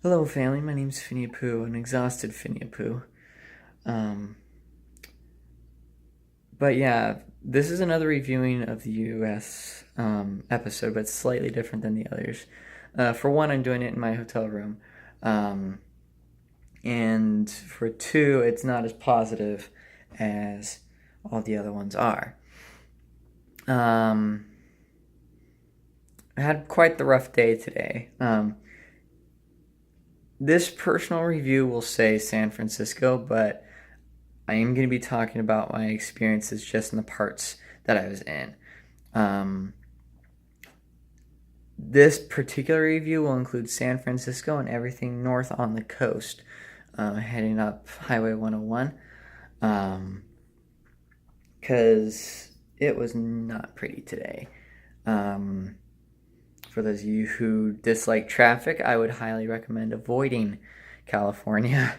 Hello, family. My name's Phinia Poo, an exhausted Phinia Poo. Um, but yeah, this is another reviewing of the U.S. Episode, but slightly different than the others. For one, I'm doing it in my hotel room, um, and for two, it's not as positive as all the other ones are. Um, I had quite the rough day today. This personal review will say San Francisco, but I am going to be talking about my experiences just in the parts that I was in. This particular review will include San Francisco and everything north on the coast, heading up Highway 101, because it was not pretty today. For those of you who dislike traffic, I would highly recommend avoiding California,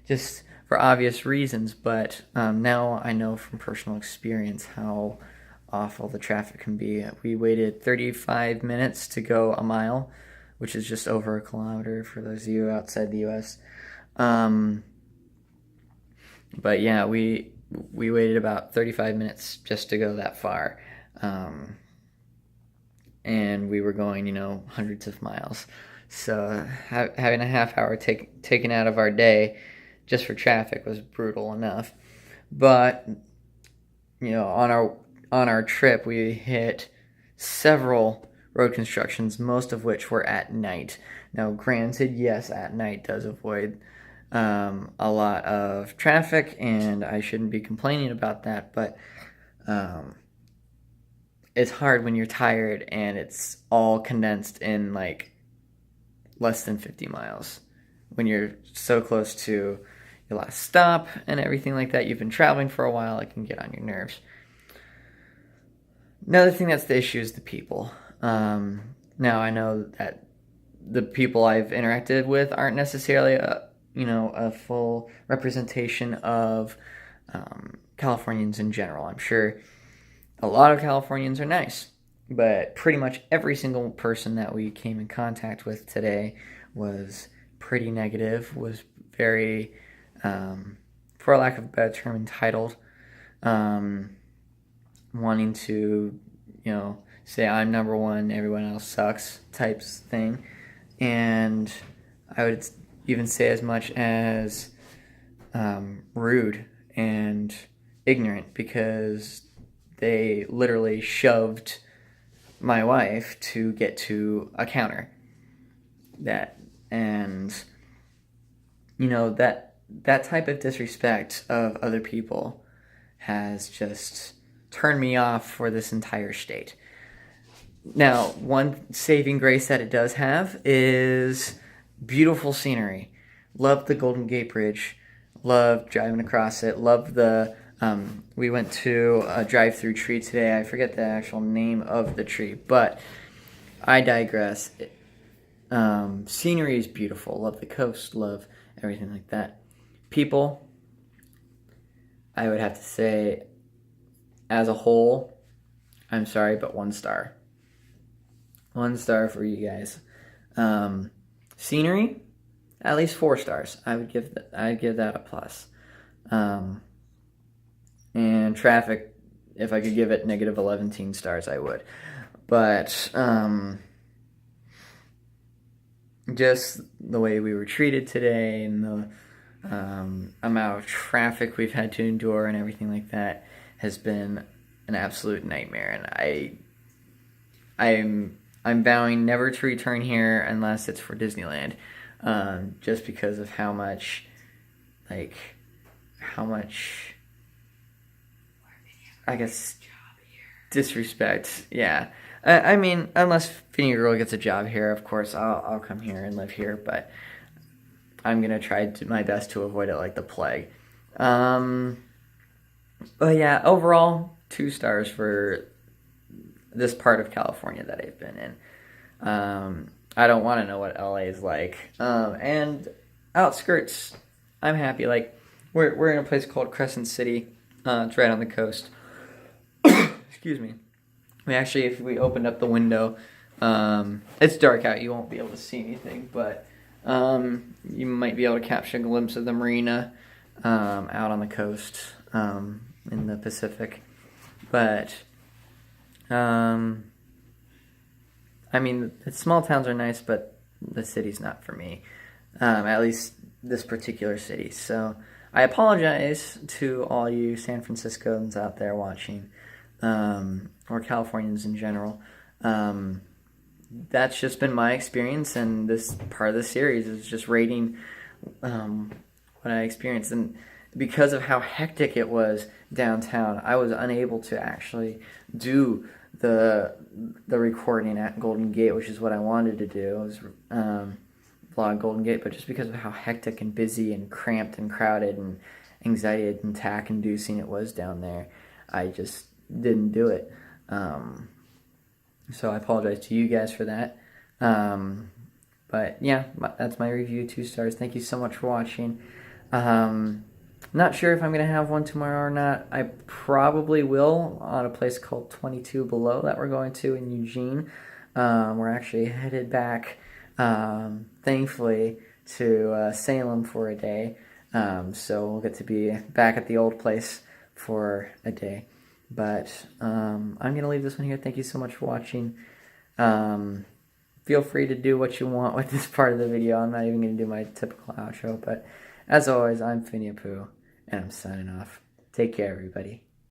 just for obvious reasons, but now I know from personal experience how awful the traffic can be. We waited 35 minutes to go a mile, which is just over a kilometer for those of you outside the U.S. But yeah, we waited about 35 minutes just to go that far. And we were going, hundreds of miles. So having a half hour taken out of our day just for traffic was brutal enough. But on our trip, we hit several road constructions, most of which were at night. Now, granted, yes, at night does avoid a lot of traffic, and I shouldn't be complaining about that, but it's hard when you're tired and it's all condensed in like less than 50 miles. When you're so close to your last stop and everything like that, you've been traveling for a while, it can get on your nerves. Another thing that's the issue is the people. Now I know that the people I've interacted with aren't necessarily a full representation of Californians in general. I'm sure a lot of Californians are nice, but pretty much every single person that we came in contact with today was pretty negative, was very, for lack of a better term, entitled, wanting to, say I'm number one, everyone else sucks types thing. And I would even say as much as rude and ignorant, because they literally shoved my wife to get to a counter. That type of disrespect of other people has just turned me off for this entire state. Now, one saving grace that it does have is beautiful scenery. Love the Golden Gate Bridge. Love driving across it. Love the we went to a drive-through tree today. I forget the actual name of the tree, but I digress. Scenery is beautiful. Love the coast. Love everything like that. People, I would have to say, as a whole, I'm sorry, but 1 star. 1 star for you guys. Scenery, at least 4 stars. I'd give that a plus. And traffic, if I could give it negative 11 stars, I would. But just the way we were treated today and the amount of traffic we've had to endure and everything like that has been an absolute nightmare. And I'm vowing never to return here unless it's for Disneyland, just because of how much I guess disrespect. Yeah, I mean, unless Phinia Girl gets a job here, of course I'll come here and live here. But I'm gonna try my best to avoid it like the plague. But yeah, overall 2 stars for this part of California that I've been in. I don't want to know what LA is like. And outskirts, I'm happy. Like we're in a place called Crescent City. It's right on the coast. Excuse me. If we opened up the window, it's dark out. You won't be able to see anything, but You might be able to capture a glimpse of the marina out on the coast in the Pacific. But, I mean, the small towns are nice, but the city's not for me. At least this particular city. So I apologize to all you San Franciscans out there watching, or Californians in general. That's just been my experience, and this part of the series is just rating what I experienced. And because of how hectic it was downtown, I was unable to actually do the recording at Golden Gate, which is what I wanted to do. It was vlog Golden Gate, but just because of how hectic and busy and cramped and crowded and anxiety attack inducing it was down there, I just didn't do it. So I apologize to you guys for that. But yeah, that's my review, 2 stars. Thank you so much for watching. Not sure if I'm going to have one tomorrow or not. I probably will on a place called 22 Below that we're going to in Eugene. We're actually headed back, thankfully, to Salem for a day. So we'll get to be back at the old place for a day. But I'm going to leave this one here. Thank you so much for watching. Feel free to do what you want with this part of the video. I'm not even going to do my typical outro. But as always, I'm Phinia Poo, and I'm signing off. Take care, everybody.